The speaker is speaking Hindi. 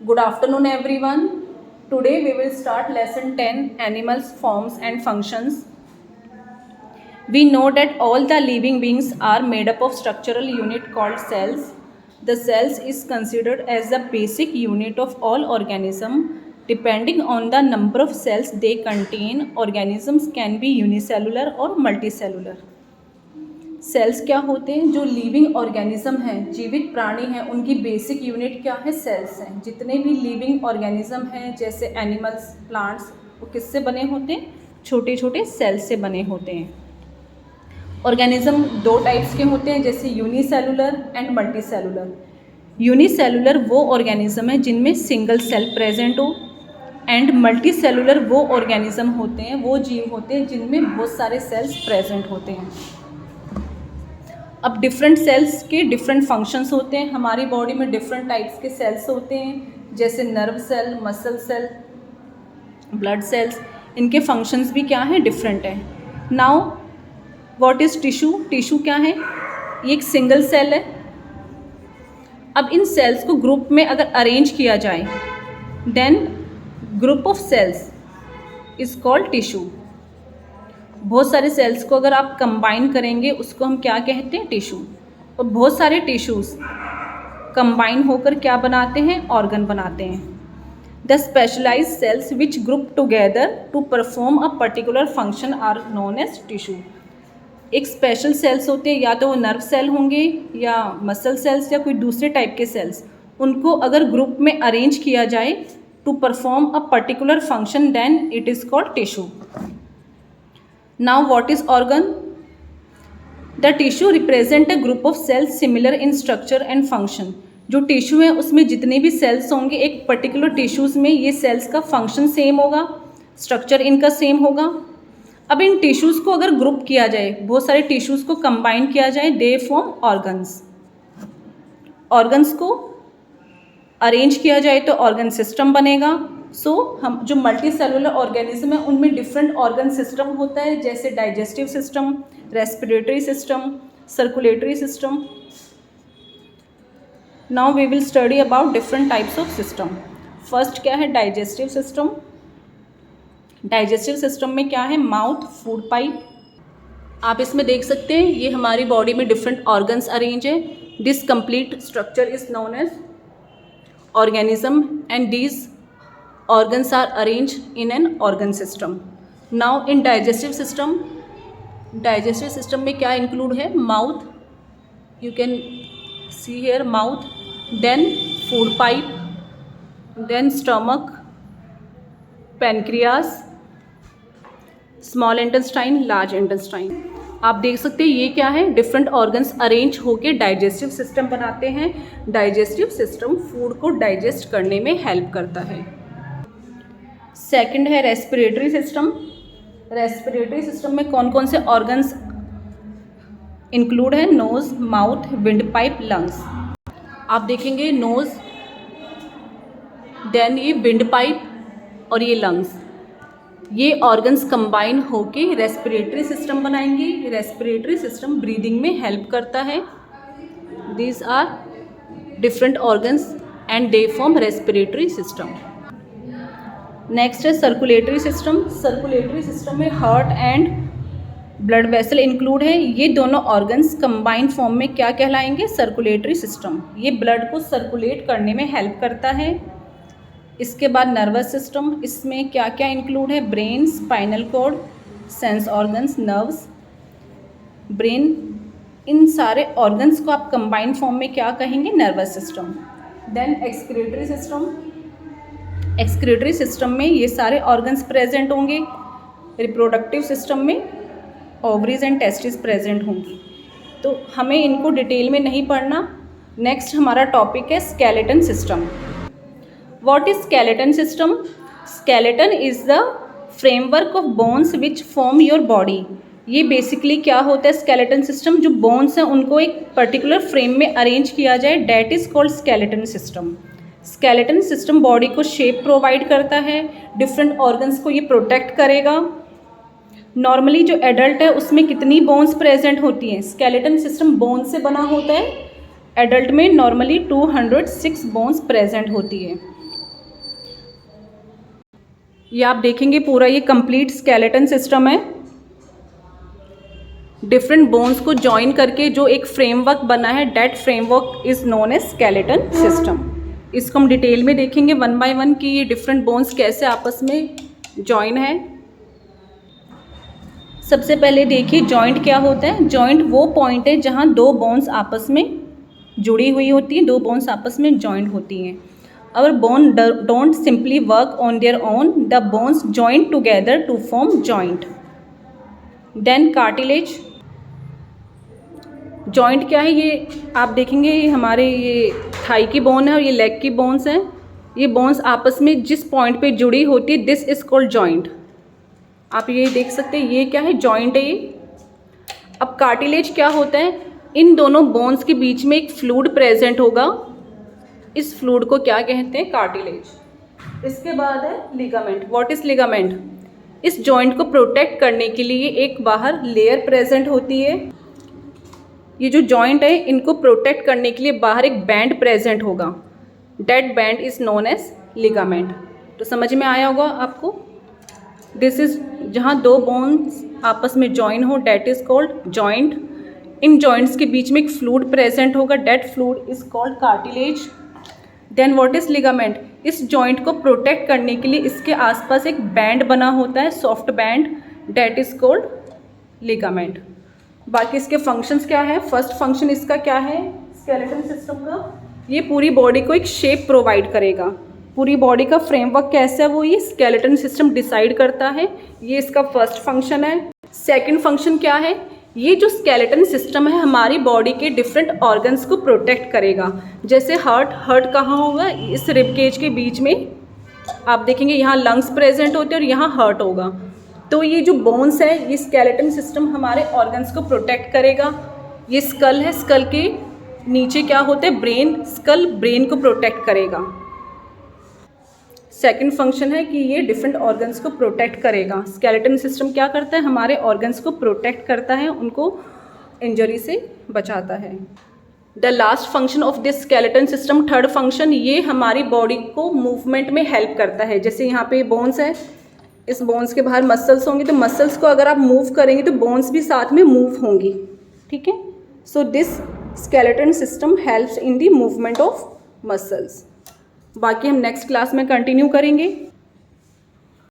Good afternoon, everyone. Today we will start lesson 10 Animals, Forms and Functions. We know that all the living beings are made up of structural unit called cells. The cells is considered as the basic unit of all organism. Depending on the number of cells they contain, organisms can be unicellular or multicellular. Cells क्या होते हैं? जो लिविंग ऑर्गेनिज्म हैं, जीवित प्राणी हैं, उनकी बेसिक यूनिट क्या है? सेल्स हैं. जितने भी लिविंग ऑर्गेनिज्म हैं जैसे एनिमल्स, प्लांट्स, वो किससे बने होते हैं? छोटे छोटे सेल्स से बने होते हैं. ऑर्गेनिज्म दो टाइप्स के होते हैं जैसे यूनिसेलुलर एंड मल्टीसेलुलर. यूनिसेलुलर वो ऑर्गेनिज्म है जिनमें सिंगल सेल प्रेजेंट हो, एंड मल्टीसेलुलर वो ऑर्गेनिज्म होते हैं, वो जीव होते हैं जिनमें बहुत सारे सेल्स प्रेजेंट होते हैं. अब डिफरेंट सेल्स के डिफरेंट फंक्शंस होते हैं. हमारी बॉडी में डिफरेंट टाइप्स के सेल्स होते हैं जैसे nerve cell, muscle cell, blood cells. इनके फंक्शंस भी क्या हैं? डिफरेंट हैं. Now what is tissue? Tissue क्या है? ये एक सिंगल सेल है. अब इन सेल्स को ग्रुप में अगर अरेंज किया जाए then group of cells is called tissue. बहुत सारे सेल्स को अगर आप कंबाइन करेंगे उसको हम क्या कहते हैं? टिश्यू. और बहुत सारे टिश्यूज़ कंबाइन होकर क्या बनाते हैं? ऑर्गन बनाते हैं. The specialised cells which group together to perform a particular function are known as tissue. एक स्पेशल सेल्स होते हैं, या तो वो नर्व सेल होंगे या मसल सेल्स या कोई दूसरे टाइप के सेल्स. उनको अगर ग्रुप में अरेंज किया जाए to perform a particular function then it is called tissue. Now what is organ? The tissue represent a group of cells similar in structure and function. जो टिश्यू है उसमें जितने भी सेल्स होंगे एक पर्टिकुलर टिश्यूज़ में ये सेल्स का फंक्शन सेम होगा, स्ट्रक्चर इनका सेम होगा. अब इन टिश्यूज़ को अगर ग्रुप किया जाए, बहुत सारे टिश्यूज़ को कंबाइन किया जाए, दे फॉर्म ऑर्गन्स. ऑर्गन्स को अरेंज किया जाए तो ऑर्गन सिस्टम बनेगा. हम जो मल्टी सेलुलर ऑर्गेनिज्म है उनमें डिफरेंट ऑर्गन सिस्टम होता है जैसे digestive system, respiratory system, circulatory system. Now we will study about different types of system. First क्या है? Digestive system. डाइजेस्टिव सिस्टम में क्या है? Mouth, food pipe. आप इसमें देख सकते हैं ये हमारी बॉडी में डिफरेंट ऑर्गन्स अरेंज है. This complete structure is known as organism and these organs are arranged in an organ system. Now in digestive system में क्या include है? Mouth, you can see here mouth, then food pipe, then stomach, pancreas, small intestine, large intestine. आप देख सकते हैं ये क्या है? डिफरेंट ऑर्गन्स अरेंज होकर डाइजेस्टिव सिस्टम बनाते हैं. डाइजेस्टिव सिस्टम फूड को डाइजेस्ट करने में हेल्प करता है. सेकंड है रेस्पिरेटरी सिस्टम. रेस्पिरेटरी सिस्टम में कौन कौन से ऑर्गन्स इंक्लूड है? Nose, mouth, wind pipe, lungs. आप देखेंगे नोज, देन ये विंड पाइप और ये लंग्स, ये ऑर्गन्स कंबाइन होके रेस्पिरेटरी सिस्टम बनाएंगे. रेस्पिरेटरी सिस्टम ब्रीदिंग में हेल्प करता है. These are different organs and they form respiratory system. Next है सर्कुलेटरी सिस्टम. सर्कुलेटरी सिस्टम में heart and blood vessel include है. ये दोनों ऑर्गन्स कंबाइंड फॉर्म में क्या कहलाएंगे? Circulatory system. ये ब्लड को सर्कुलेट करने में हेल्प करता है. इसके बाद नर्वस सिस्टम. इसमें क्या क्या इंक्लूड है? Brain, spinal cord, sense organs, nerves, brain. इन सारे ऑर्गन्स को आप कंबाइंड फॉर्म में क्या कहेंगे? Nervous system. Then excretory system. Excretory system में ये सारे ऑर्गन्स प्रेजेंट होंगे. रिप्रोडक्टिव सिस्टम में ओवरीज एंड टेस्टिस प्रेजेंट होंगी. तो हमें इनको डिटेल में नहीं पढ़ना. नेक्स्ट हमारा टॉपिक है skeleton system. What is skeleton system? Skeleton is the framework of bones which form your body. ये बेसिकली क्या होता है? स्केलेटन सिस्टम, जो बोन्स हैं उनको एक पर्टिकुलर फ्रेम में अरेंज किया जाए, that is called skeleton system. Skeleton system body को शेप प्रोवाइड करता है, डिफरेंट ऑर्गन्स को ये प्रोटेक्ट करेगा. नॉर्मली जो एडल्ट है उसमें कितनी बोन्स प्रेजेंट होती हैं? स्केलेटन सिस्टम बोन से बना होता है. एडल्ट में नॉर्मली 206 बोन्स प्रेजेंट होती है. ये आप देखेंगे पूरा ये कंप्लीट स्केलेटन सिस्टम है। डिफरेंट बोन्स को जॉइन करके जो एक फ्रेमवर्क बना है, that framework is known as skeleton system. इसको हम डिटेल में देखेंगे वन बाय वन कि ये डिफरेंट बोन्स कैसे आपस में जॉइन है। सबसे पहले देखिए जॉइंट क्या होता है। जॉइंट वो पॉइंट है जहाँ दो बोन्स आपस में जुड़ी हुई होती हैं, दो बोन्स आपस में जॉइंट होती हैं। Our bone don't simply work on their own, the bones join together to form joint. Then cartilage. Joint क्या है, ये आप देखेंगे ये हमारे ये थाई की बोन है और ये लेग की बोन्स हैं। ये बोन्स आपस में जिस पॉइंट पे जुड़ी होती है, दिस इज कॉल्ड जॉइंट। आप ये देख सकते हैं, ये क्या है, जॉइंट है ये। अब कार्टिलेज क्या होता है, इन दोनों बोन्स के बीच में एक फ्लूइड प्रेजेंट होगा, इस फ्लूइड को क्या कहते हैं, कार्टिलेज। इसके बाद है लिगामेंट। व्हाट इज लिगामेंट, इस जॉइंट को प्रोटेक्ट करने के लिए एक बाहर लेयर प्रेजेंट होती है। ये जो जॉइंट है इनको प्रोटेक्ट करने के लिए बाहर एक बैंड प्रेजेंट होगा, that band is known as ligament. तो समझ में आया होगा आपको। दिस इज जहाँ दो बोन्स आपस में जॉइन हो, दैट इज कॉल्ड जॉइंट। इन जॉइंट्स के बीच में एक फ्लूइड प्रेजेंट होगा, that fluid is called cartilage. Then what is ligament, इस जॉइंट को प्रोटेक्ट करने के लिए इसके आसपास एक बैंड बना होता है, soft band, that is called ligament. बाकी इसके फंक्शंस क्या है। फर्स्ट फंक्शन इसका क्या है, स्केलेटन सिस्टम का, ये पूरी बॉडी को एक शेप प्रोवाइड करेगा। पूरी बॉडी का फ्रेमवर्क कैसा है वो ये स्केलेटन सिस्टम डिसाइड करता है, ये इसका फर्स्ट फंक्शन है। सेकंड फंक्शन क्या है, ये जो स्केलेटन सिस्टम है हमारी बॉडी के डिफरेंट ऑर्गन्स को प्रोटेक्ट करेगा। जैसे हार्ट कहाँ होगा, इस रिब केज के बीच में आप देखेंगे यहाँ लंग्स प्रेजेंट होते हैं और यहाँ हार्ट होगा। तो ये जो बोन्स है, ये स्केलेटन सिस्टम हमारे ऑर्गन्स को प्रोटेक्ट करेगा। ये स्कल है, स्कल के नीचे क्या होता है, ब्रेन, स्कल ब्रेन को प्रोटेक्ट करेगा। सेकंड फंक्शन है कि ये डिफरेंट ऑर्गन्स को प्रोटेक्ट करेगा। स्केलेटन सिस्टम क्या करता है, हमारे ऑर्गन्स को प्रोटेक्ट करता है, उनको इंजरी से बचाता है। The last function of this skeleton system, third function, ये हमारी बॉडी को मूवमेंट में हेल्प करता है। जैसे यहाँ पे बोन्स है, इस बोन्स के बाहर मसल्स होंगे, तो मसल्स को अगर आप मूव करेंगे तो बोन्स भी साथ में मूव होंगी, ठीक है। So this skeleton system helps in the movement of muscles. बाकी हम नेक्स्ट क्लास में कंटिन्यू करेंगे।